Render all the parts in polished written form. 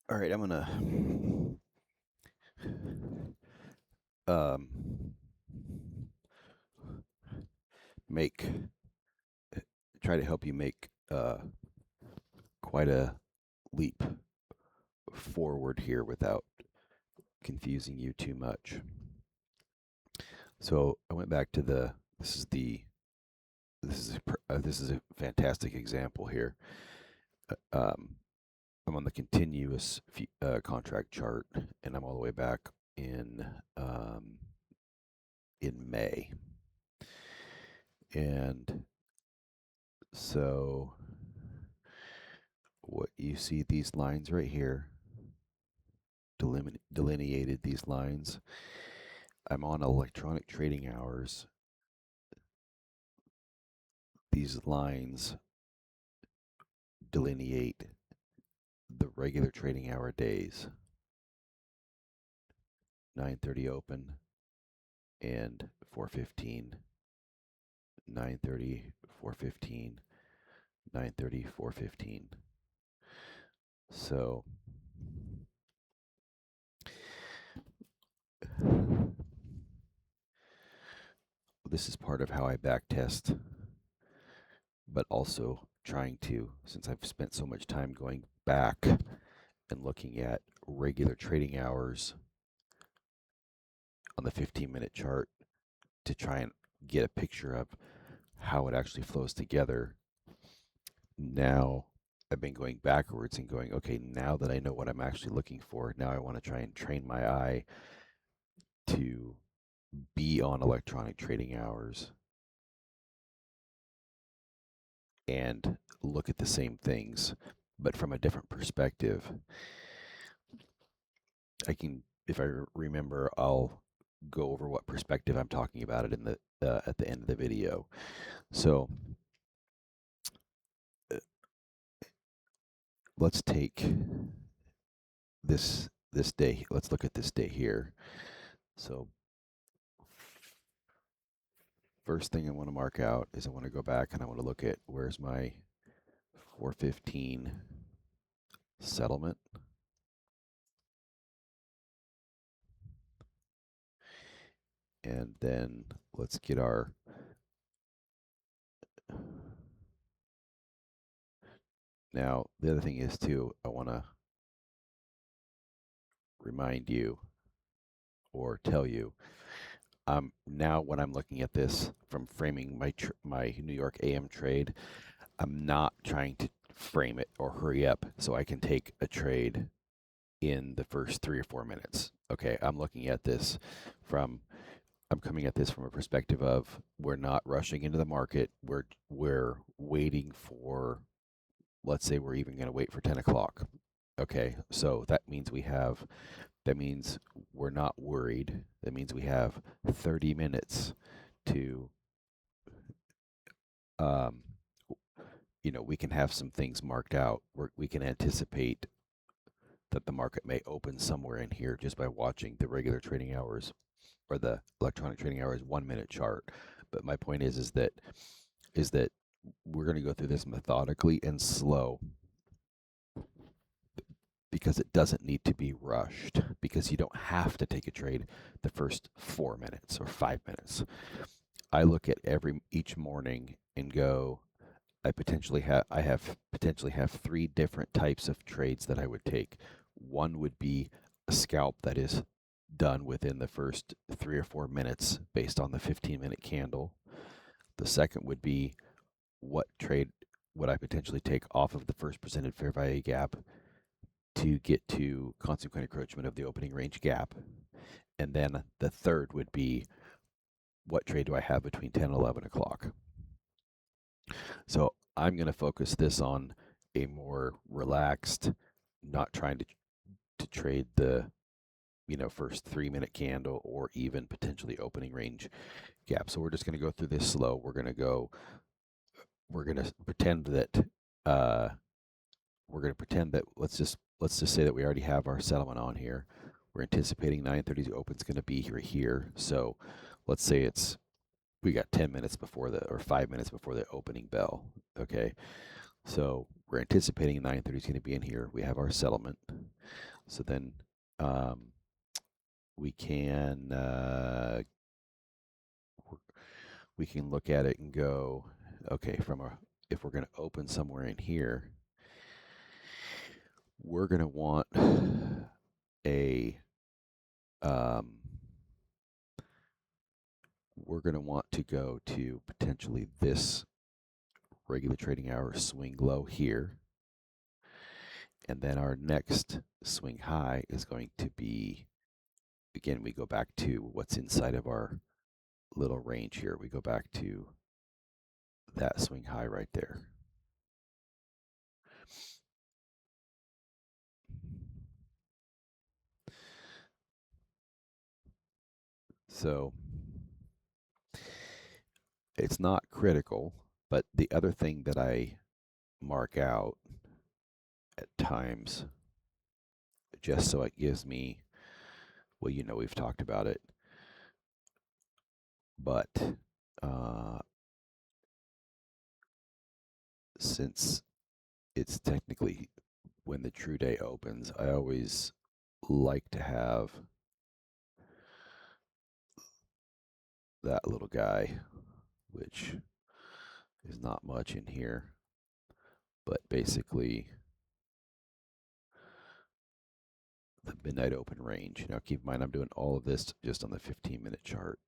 All right, I'm gonna um, make try to help you make quite a leap forward here without confusing you too much. So I went back to the this is the this is a fantastic example here. Um, I'm on the continuous contract chart, and I'm all the way back in um, in May, and so what you see these lines right here, delineated these lines. I'm on electronic trading hours. These lines delineate the regular trading hour days. 9:30 open and 4:15. 9:30, 4:15. 9:30, 4:15. So this is part of how I backtest, but also trying to, since I've spent so much time going back and looking at regular trading hours on the 15-minute chart to try and get a picture of how it actually flows together. Now I've been going backwards and going, okay, now that I know what I'm actually looking for, now I want to try and train my eye to be on electronic trading hours and look at the same things, but from a different perspective. I can, if I remember, I'll go over what perspective I'm talking about it in the at the end of the video. So uh, let's take this day. Let's look at this day here. So first thing I want to mark out is I want to go back and I want to look at where's my 415 settlement. And then let's get our now the other thing is too, I want to remind you or tell you now when I'm looking at this from framing my New York AM trade, I'm not trying to frame it or hurry up so I can take a trade in the first 3 or 4 minutes. Okay, I'm coming at this from a perspective of we're not rushing into the market. We're waiting for, let's say we're even going to wait for 10 o'clock. Okay, so that means we're not worried. That means we have 30 minutes to, um, we can have some things marked out. We can anticipate that the market may open somewhere in here just by watching the regular trading hours or the electronic trading hours 1 minute chart. But my point is that we're going to go through this methodically and slow because it doesn't need to be rushed because you don't have to take a trade the first 4 minutes or 5 minutes. I look at each morning and go, I have potentially have three different types of trades that I would take. One would be a scalp that is done within the first 3 or 4 minutes based on the 15-minute candle. The second would be what trade would I potentially take off of the first presented fair value gap to get to consequent encroachment of the opening range gap. And then the third would be what trade do I have between 10 and 11 o'clock. So I'm going to focus this on a more relaxed, not trying to trade the first 3 minute candle or even potentially opening range gap. So we're just going to go through this slow. We're going to pretend that uh, let's just say that we already have our settlement on here. We're anticipating 9:30 open is going to be here. So let's say we got 10 minutes before or 5 minutes before the opening bell. Okay. So we're anticipating 930 is going to be in here. We have our settlement. So then we can we can look at it and go, okay, if we're going to open somewhere in here, we're going to want a we're going to want to go to potentially this regular trading hour swing low here. And then our next swing high is going to be, again, we go back to what's inside of our little range here. We go back to that swing high right there. So it's not critical, but the other thing that I mark out at times, just so it gives me, well, we've talked about it, but uh, since it's technically when the true day opens, I always like to have that little guy, which is not much in here, but basically the midnight open range. Now keep in mind I'm doing all of this just on the 15-minute chart.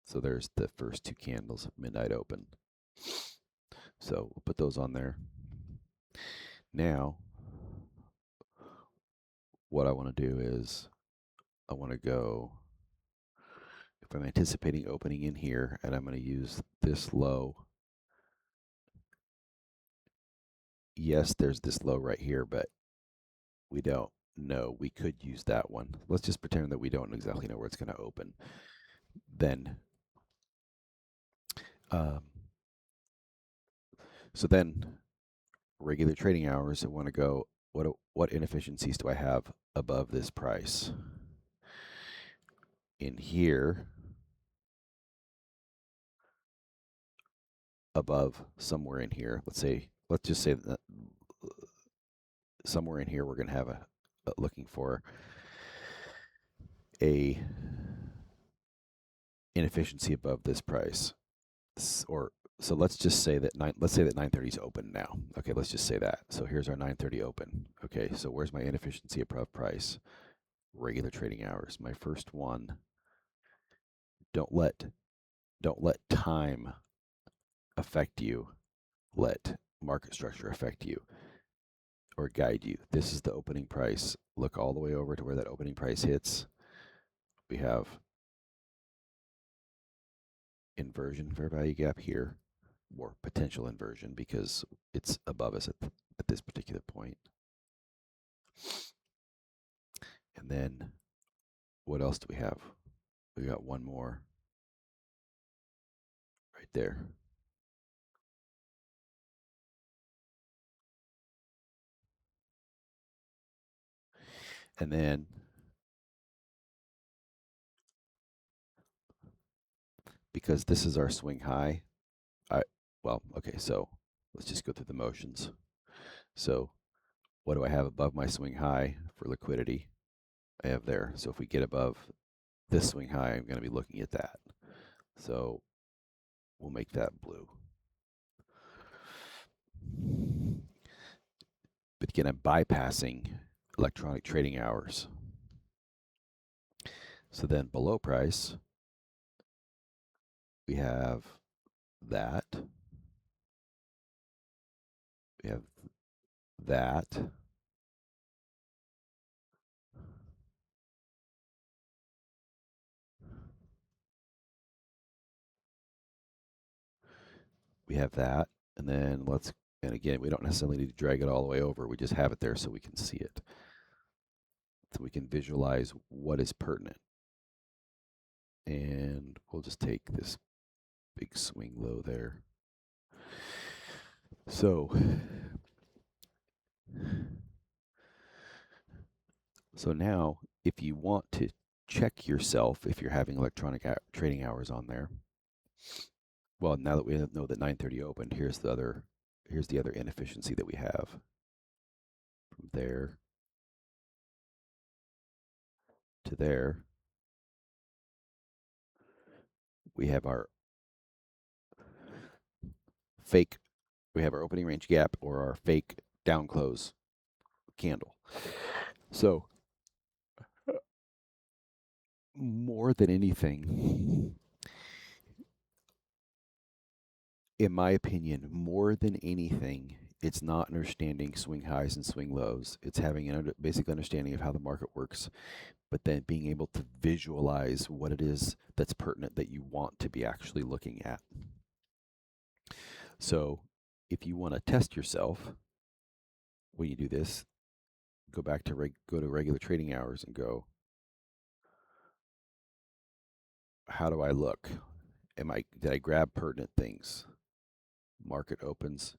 So there's the first two candles of midnight open. So we'll put those on there. Now, what I want to do is I want to go, if I'm anticipating opening in here, and I'm going to use this low. Yes, there's this low right here, but we don't know. We could use that one. Let's just pretend that we don't exactly know where it's going to open. Then, so then regular trading hours, I want to go, what inefficiencies do I have above this price? In here, above somewhere in here, let's just say that somewhere in here we're going to have looking for a inefficiency above this price. Or so let's just say that let's say that 930 is open now. Okay, let's just say that. So here's our 930 open. Okay, so where's my inefficiency above price? Regular trading hours. My first one. Don't let time affect you. Let market structure affect you or guide you. This is the opening price. Look all the way over to where that opening price hits. We have inversion fair value gap here, or potential inversion because it's above us at this particular point. And then what else do we have? We got one more right there. And then because this is our swing high, okay, so let's just go through the motions. So what do I have above my swing high for liquidity? I have there. So if we get above this swing high, I'm going to be looking at that. So we'll make that blue. But again, I'm bypassing electronic trading hours. So then below price, we have that. We have that. We have that. And then and again, we don't necessarily need to drag it all the way over. We just have it there so we can see it. So we can visualize what is pertinent. And we'll just take this big swing low there. So now if you want to check yourself, if you're having electronic trading hours on there, Well, now that we know that 9:30 opened, here's the other inefficiency that we have. From there to there, we have our fake, we have our opening range gap or our fake down close candle. So more than anything, in my opinion, more than anything, it's not understanding swing highs and swing lows. It's having an basic understanding of how the market works, but then being able to visualize what it is that's pertinent that you want to be actually looking at. So if you want to test yourself when you do this, go to regular trading hours and go, how do I look? Did I grab pertinent things? Market opens,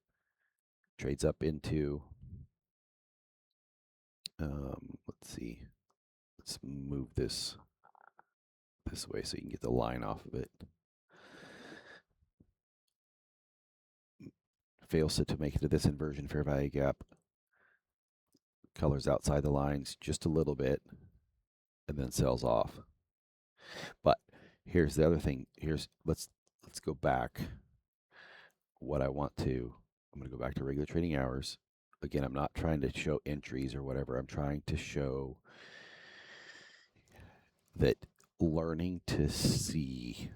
trades up into, let's see, let's move this way so you can get the line off of it. Fails to make it to this inversion fair value gap. Colors outside the lines just a little bit and then sells off. But here's the other thing. Let's go back. I'm going to go back to regular trading hours. Again, I'm not trying to show entries or whatever. I'm trying to show that learning to see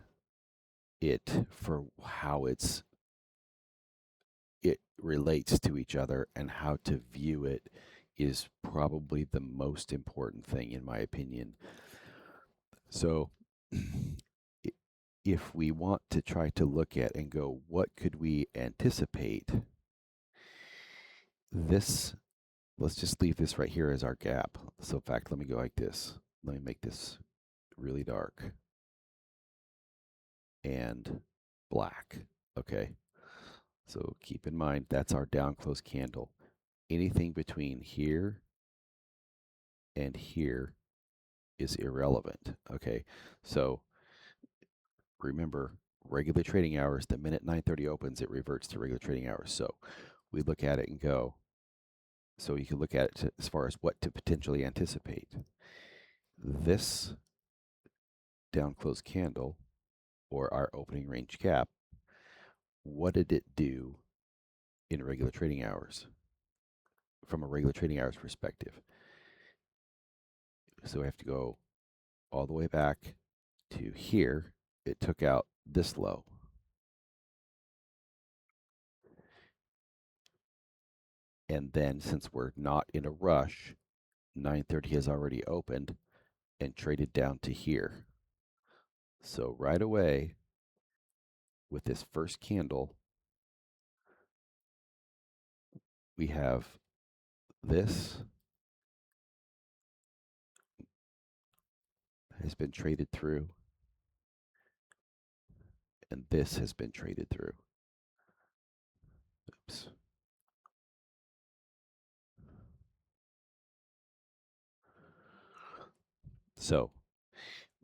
it for how it relates to each other and how to view it is probably the most important thing in my opinion. So if we want to try to look at and go, what could we anticipate? Let's just leave this right here as our gap. So in fact, let me go like this. Let me make this really dark and black. Okay. So keep in mind, that's our down close candle. Anything between here and here is irrelevant. Okay. So remember, regular trading hours, the minute 9:30 opens, it reverts to regular trading hours. So we look at it and go, so you can look at it as far as what to potentially anticipate. This down close candle or our opening range gap, what did it do in regular trading hours from a regular trading hours perspective? So we have to go all the way back to here. It took out this low. And then since we're not in a rush, 9:30 has already opened and traded down to here. So right away with this first candle, we have this has been traded through and this has been traded through. Oops. So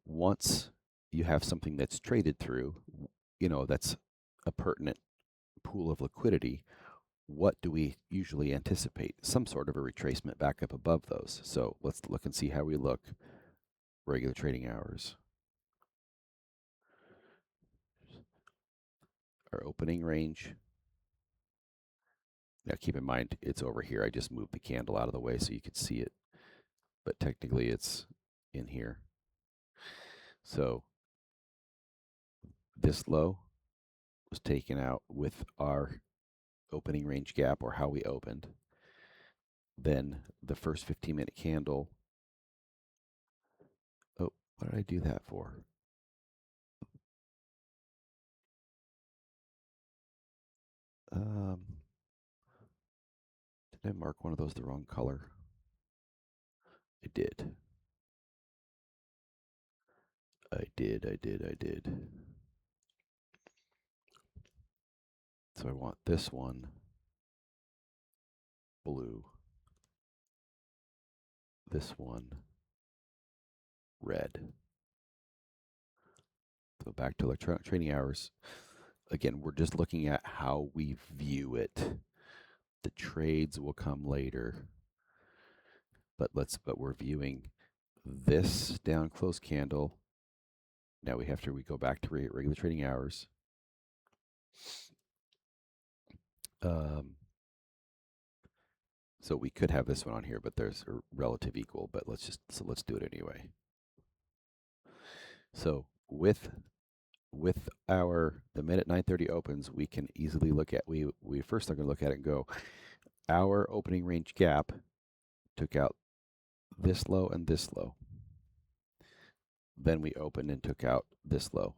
once you have something that's traded through, that's a pertinent pool of liquidity, what do we usually anticipate? Some sort of a retracement back up above those. So let's look and see how we look regular trading hours. Our opening range. Now keep in mind, it's over here. I just moved the candle out of the way so you could see it. But technically it's in here. So this low was taken out with our opening range gap or how we opened. Then the first 15-minute candle. Oh, what did I do that for? Did I mark one of those the wrong color? I did. I did. So I want this one blue. This one red. So back to electronic trading hours. again, we're just looking at how we view it. The trades will come later, but we're viewing this down close candle. Now we go back to regular trading hours. So we could have this one on here, but there's a relative equal, but let's do it anyway. So with the minute 9:30 opens, we can easily look at, we first are going to look at it and go, our opening range gap took out this low and this low. Then we opened and took out this low.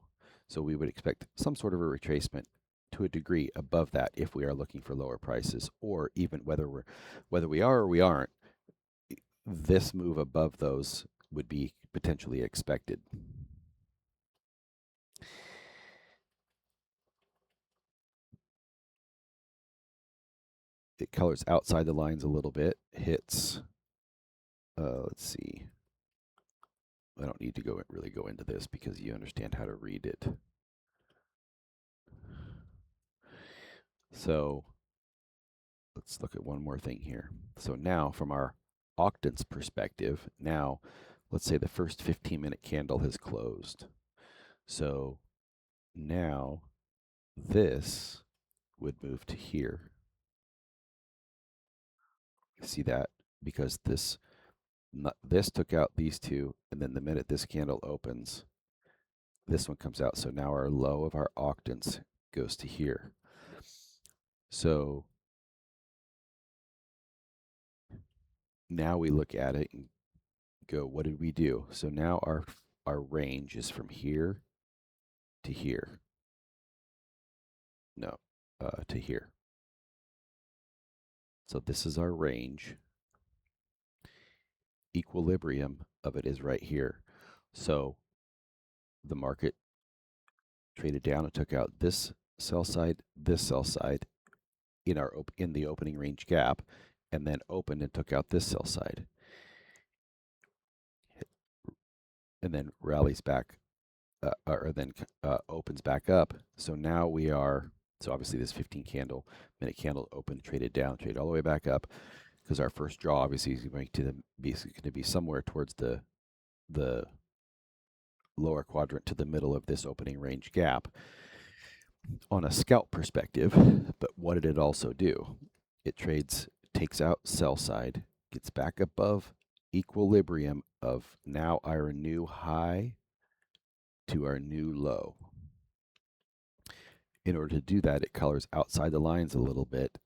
So we would expect some sort of a retracement to a degree above that if we are looking for lower prices, or even whether we are or we aren't, this move above those would be potentially expected. It colors outside the lines a little bit, hits, let's see. I don't need to really go into this because you understand how to read it. So let's look at one more thing here. So now from our octants perspective, now let's say the first 15-minute candle has closed. So now this would move to here. See that? Because this took out these two, and then the minute this candle opens, this one comes out. So now our low of our octants goes to here. So now we look at it and go, what did we do? So now our range is from here to here. No, to here. So this is our range. Equilibrium of it is right here. So the market traded down and took out this sell side in the opening range gap, and then opened and took out this sell side, and then rallies back, opens back up. So now we are, so obviously this 15-minute candle opened, traded down, traded all the way back up, because our first draw obviously is going to be somewhere towards the lower quadrant to the middle of this opening range gap on a scalp perspective. But what did it also do? It takes out sell side, gets back above equilibrium of now our new high to our new low. In order to do that, it colors outside the lines a little bit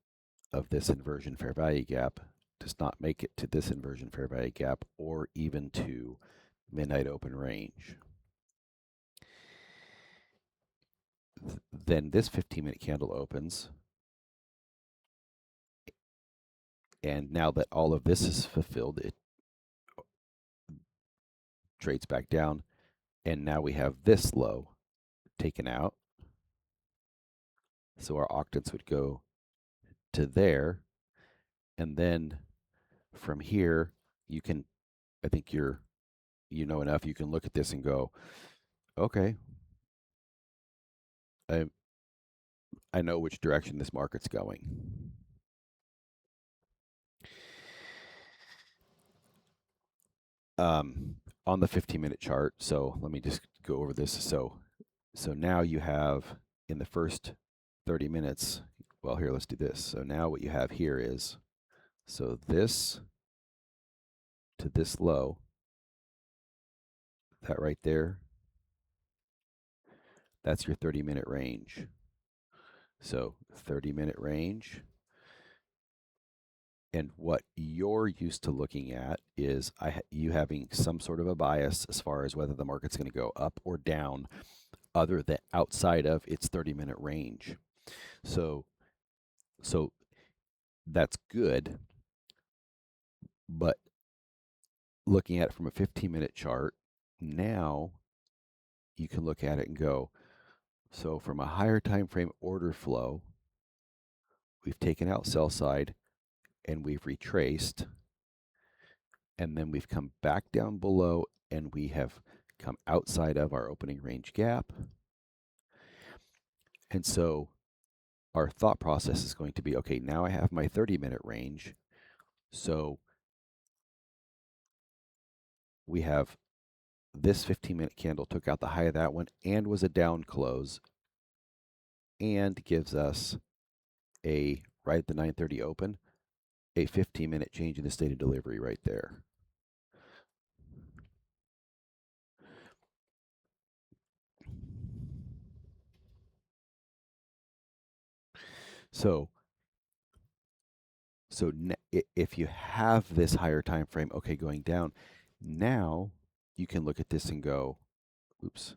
of this inversion fair value gap, does not make it to this inversion fair value gap or even to midnight open range. Then this 15-minute candle opens, and now that all of this is fulfilled, it trades back down, and now we have this low taken out. So our octants would go to there, and then from here, you can, I think you know enough, you can look at this and go, okay, I know which direction this market's going. On the 15-minute chart, so let me just go over this. So now you have in the first 30 minutes, well, here, let's do this. So now what you have here is, so this to this low, that right there, that's your 30-minute range. So 30-minute range. And what you're used to looking at is you having some sort of a bias as far as whether the market's going to go up or down other than outside of its 30-minute range. So that's good. But looking at it from a 15-minute chart, now you can look at it and go, so from a higher time frame order flow, we've taken out sell side and we've retraced, and then we've come back down below and we have come outside of our opening range gap, And so our thought process is going to be, okay, now I have my 30-minute range. So we have this 15-minute candle took out the high of that one and was a down close and gives us a, right at the 9:30 open, a 15-minute change in the state of delivery right there. So if you have this higher time frame, okay, going down, now you can look at this and go, oops.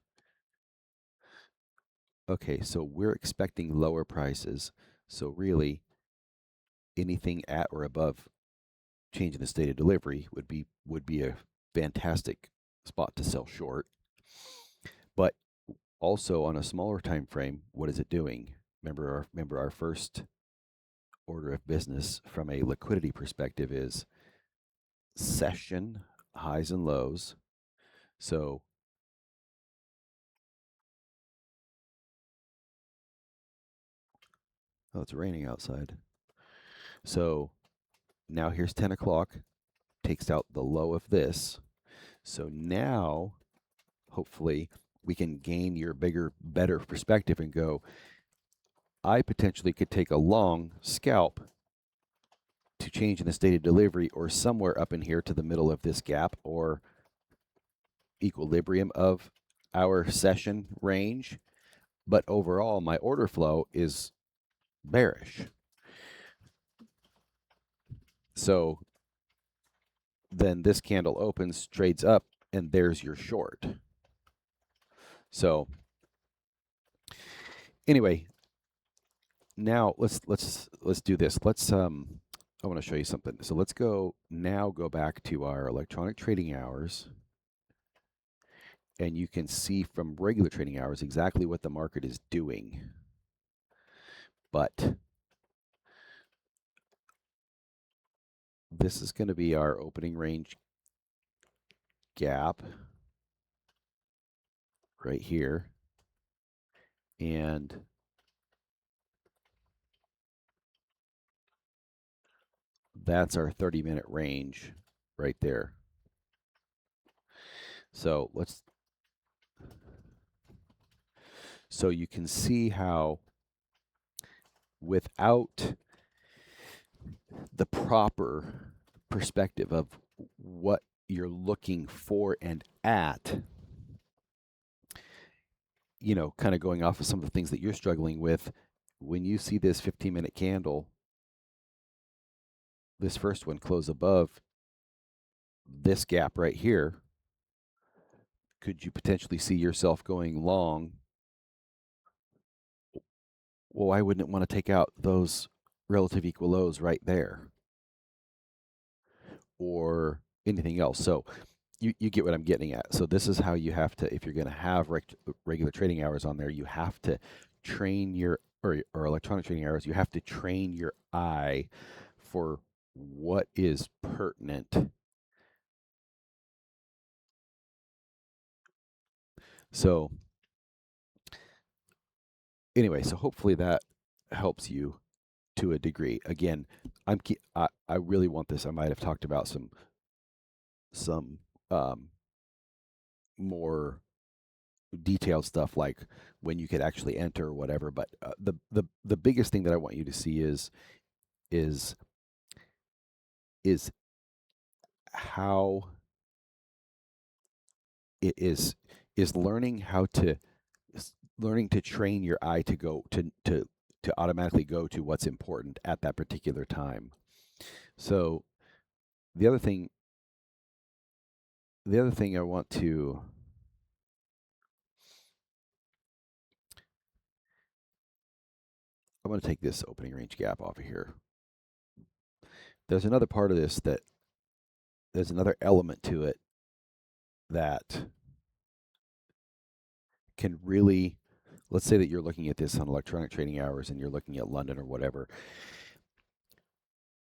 Okay, so we're expecting lower prices. So really, anything at or above change in the state of delivery would be a fantastic spot to sell short. But also on a smaller time frame, what is it doing? Remember our first order of business from a liquidity perspective is session highs and lows. So oh, it's raining outside. So now here's 10 o'clock, takes out the low of this. So now, hopefully, we can gain your better perspective and go, I potentially could take a long scalp to change in the state of delivery or somewhere up in here to the middle of this gap or equilibrium of our session range. But overall, my order flow is bearish. So then this candle opens, trades up, and there's your short. So anyway, now let's do this. I want to show you something. So let's go back to our electronic trading hours, and you can see from regular trading hours exactly what the market is doing. But this is going to be our opening range gap right here. And that's our 30-minute range right there. So so you can see how without the proper perspective of what you're looking for and at, you know, kind of going off of some of the things that you're struggling with, when you see this 15-minute candle, this first one close above this gap right here, could you potentially see yourself going long? Well, why wouldn't it want to take out those relative equal lows right there or anything else? So you get what I'm getting at. So this is how you have to, if you're going to have regular trading hours on there, you have to train your, or electronic trading hours, you have to train your eye for what is pertinent. So anyway, so hopefully that helps you to a degree. Again, I really want this. I might have talked about some more detailed stuff like when you could actually enter or whatever. But the biggest thing that I want you to see is is how it is learning to train your eye to go to automatically go to what's important at that particular time. So the other thing I want to I'm going to take this opening range gap off of here. There's another part of this that there's another element to it that can really, let's say that you're looking at this on electronic trading hours and you're looking at London or whatever.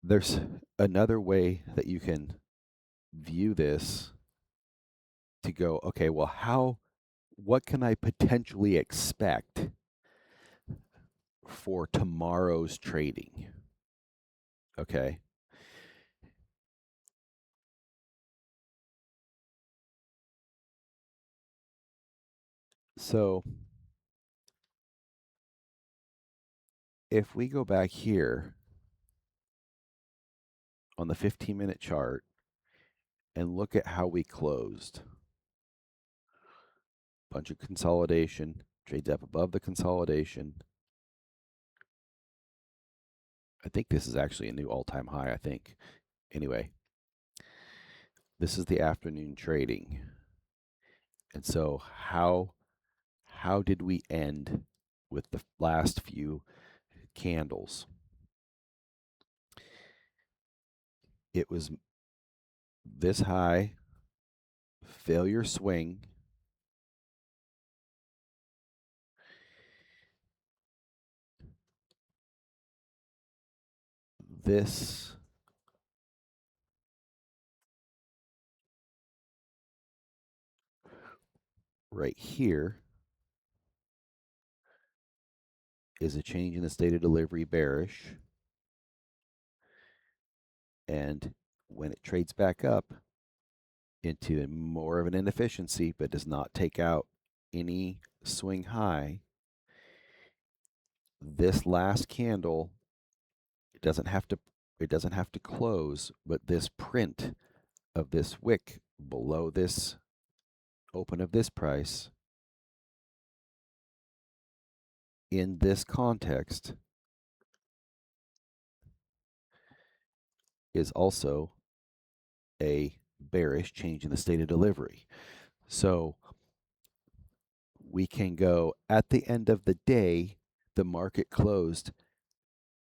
There's another way that you can view this to go, okay, well, what can I potentially expect for tomorrow's trading. Okay. So if we go back here on the 15-minute chart and look at how we closed, bunch of consolidation, trades up above the consolidation. I think this is actually a new all-time high, I think. Anyway, this is the afternoon trading. And so how did we end with the last few candles? It was this high, failure swing, this right here is a change in the state of delivery bearish. And when it trades back up into more of an inefficiency, but does not take out any swing high, this last candle, it doesn't have to close, but this print of this wick below this open of this price in this context is also a bearish change in the state of delivery. So we can go at the end of the day, the market closed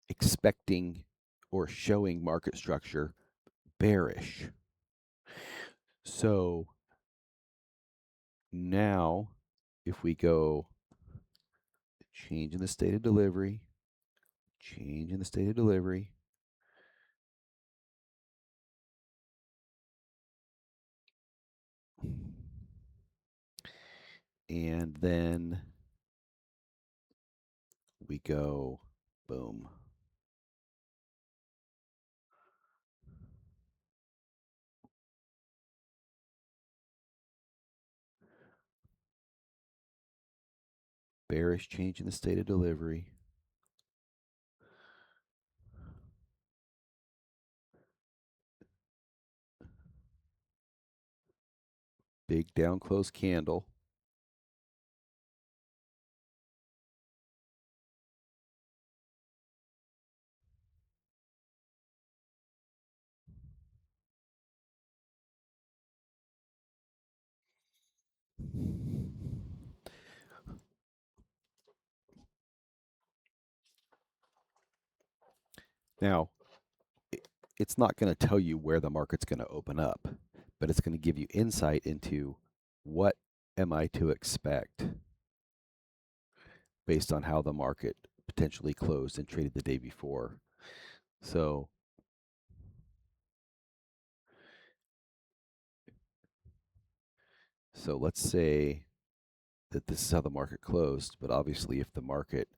expecting or showing market structure bearish. So now if we go change in the state of delivery, change in the state of delivery, and then we go boom. Bearish change in the state of delivery. Big down close candle. Now, it's not going to tell you where the market's going to open up, but it's going to give you insight into what am I to expect based on how the market potentially closed and traded the day before. So let's say that this is how the market closed, but obviously if the market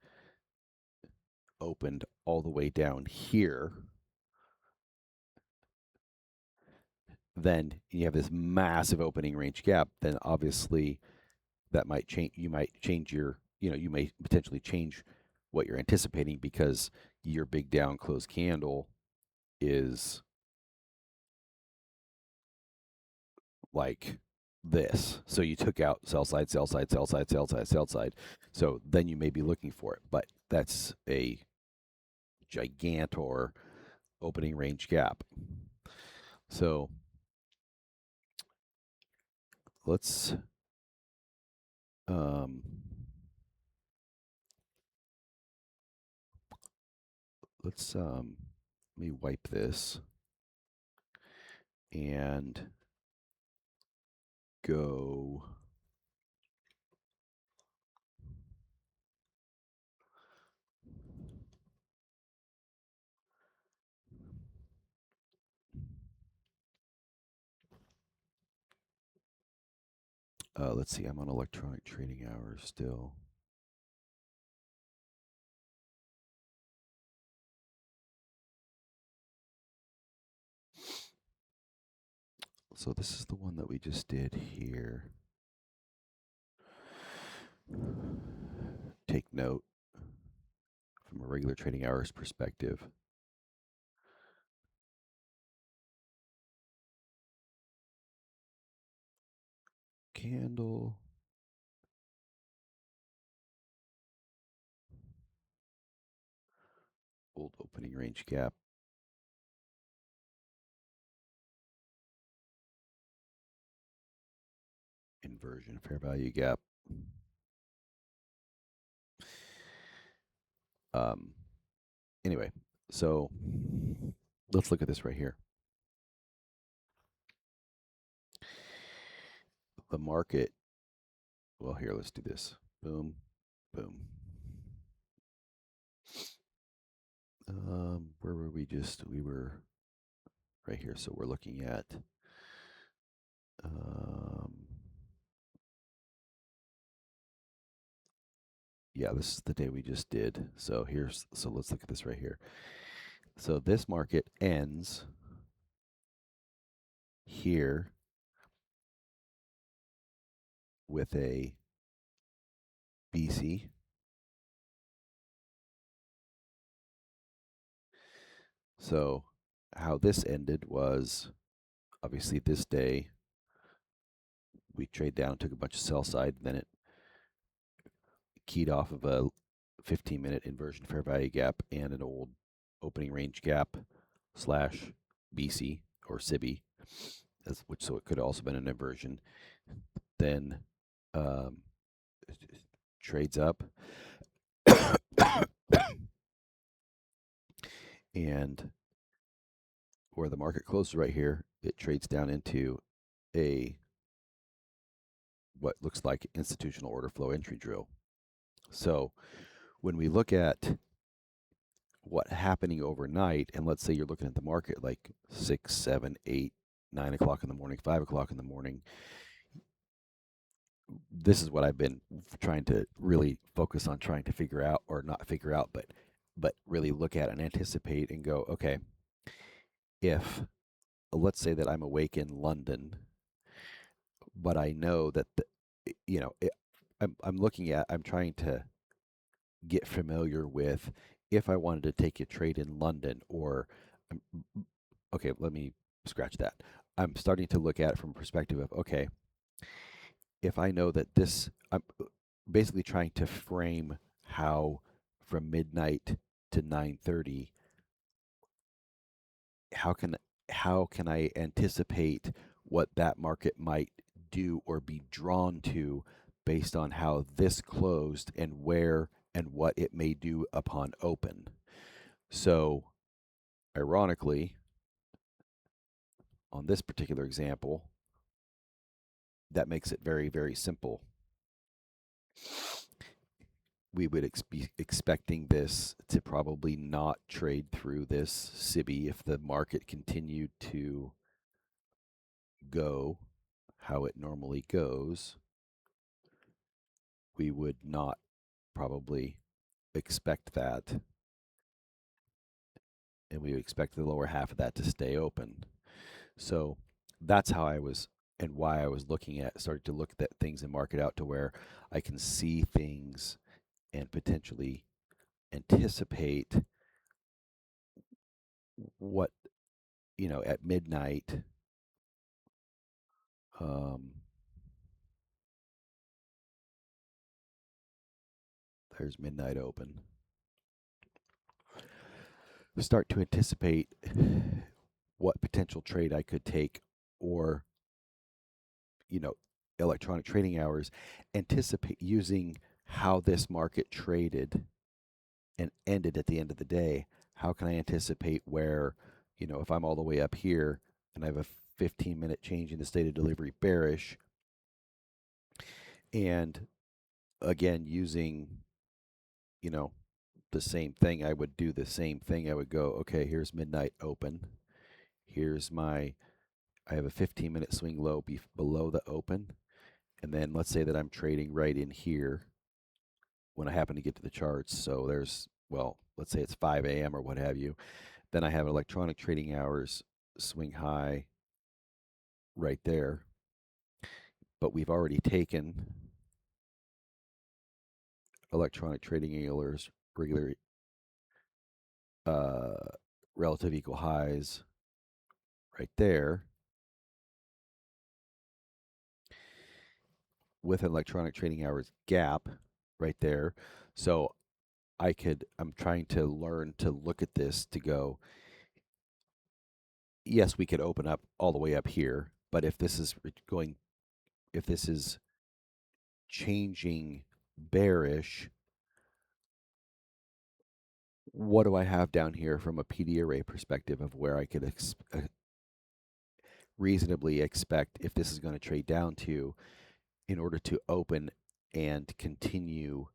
opened all the way down here, then you have this massive opening range gap, then obviously that might change. You might change your, you may potentially change what you're anticipating because your big down close candle is like this. So you took out sell side, sell side, sell side, sell side, sell side. So then you may be looking for it, but that's a gigantor opening range gap. So let's um, let me wipe this and go let's see, I'm on electronic trading hours still. So this is the one that we just did here. Take note from a regular trading hours perspective. Candle. Old opening range gap. Inversion fair value gap. Anyway, so let's look at this right here. The market, well, here, let's do this. Boom, boom. Where were we just? We were right here. So we're looking at yeah, this is the day we just did. So let's look at this right here. So this market ends here with a BC. So how this ended was obviously this day we trade down, took a bunch of sell side, then it keyed off of a 15-minute inversion fair value gap and an old opening range gap slash BC or SIBI, which so it could have also been an inversion. Then trades up and where the market closes right here, it trades down into a what looks like institutional order flow entry drill. So when we look at what happening overnight, and let's say you're looking at the market like 6, 7, 8, 9 o'clock in the morning, 5 o'clock in the morning, this is what I've been trying to really focus on trying to figure out, or not figure out, but really look at and anticipate and go, okay, if let's say that I'm awake in London, but I know that I'm trying to get familiar with if I wanted to take a trade in London or um, okay, let me scratch that. I'm starting to look at it from a perspective of okay, if I know that I'm basically trying to frame how from midnight to 9:30 how can I anticipate what that market might do or be drawn to based on how this closed and where and what it may do upon open. So ironically, on this particular example, that makes it very, very simple. We would be expecting this to probably not trade through this SIBI if the market continued to go how it normally goes. We would not probably expect that, and we would expect the lower half of that to stay open. So that's how I was and why I was starting to look at things and market out to where I can see things and potentially anticipate what, at midnight, um, there's midnight open. Start to anticipate what potential trade I could take or, electronic trading hours, anticipate using how this market traded and ended at the end of the day. How can I anticipate where, if I'm all the way up here and I have a 15-minute change in the state of delivery bearish, and again, using, the same thing, I would do the same thing. I would go, okay, here's midnight open. I have a 15-minute swing low below the open. And then let's say that I'm trading right in here when I happen to get to the charts. So let's say it's 5 a.m. or what have you. Then I have electronic trading hours swing high right there, but we've already taken electronic trading anglers, regular uh, relative equal highs right there with an electronic trading hours gap right there. So I'm trying to learn to look at this to go, yes, we could open up all the way up here, but if this is changing bearish, what do I have down here from a PD array perspective of where I could reasonably expect if this is going to trade down to in order to open and continue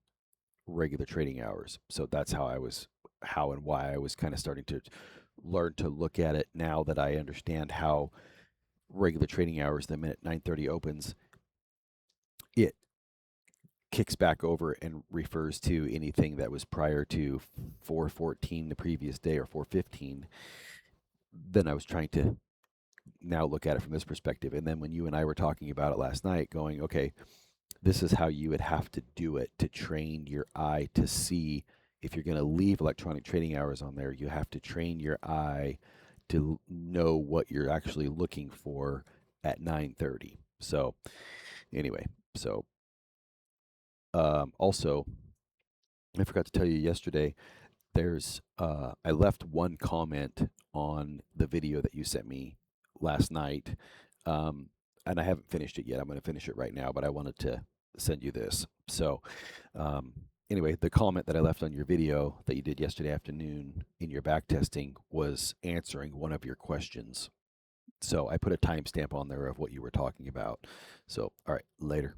regular trading hours. So that's how and why I was kind of starting to learn to look at it now that I understand how regular trading hours, the minute 9:30 opens, it kicks back over and refers to anything that was prior to 4:14 the previous day or 4:15. Then I was trying to now look at it from this perspective. And then when you and I were talking about it last night, going, okay, this is how you would have to do it to train your eye to see if you're going to leave electronic trading hours on there. You have to train your eye to know what you're actually looking for at 9:30. So anyway, so also I forgot to tell you yesterday. I left one comment on the video that you sent me last night, um, and I haven't finished it yet. I'm going to finish it right now, but I wanted to send you this. So um, anyway, the comment that I left on your video that you did yesterday afternoon in your back testing was answering one of your questions. So I put a timestamp on there of what you were talking about. So all right, later.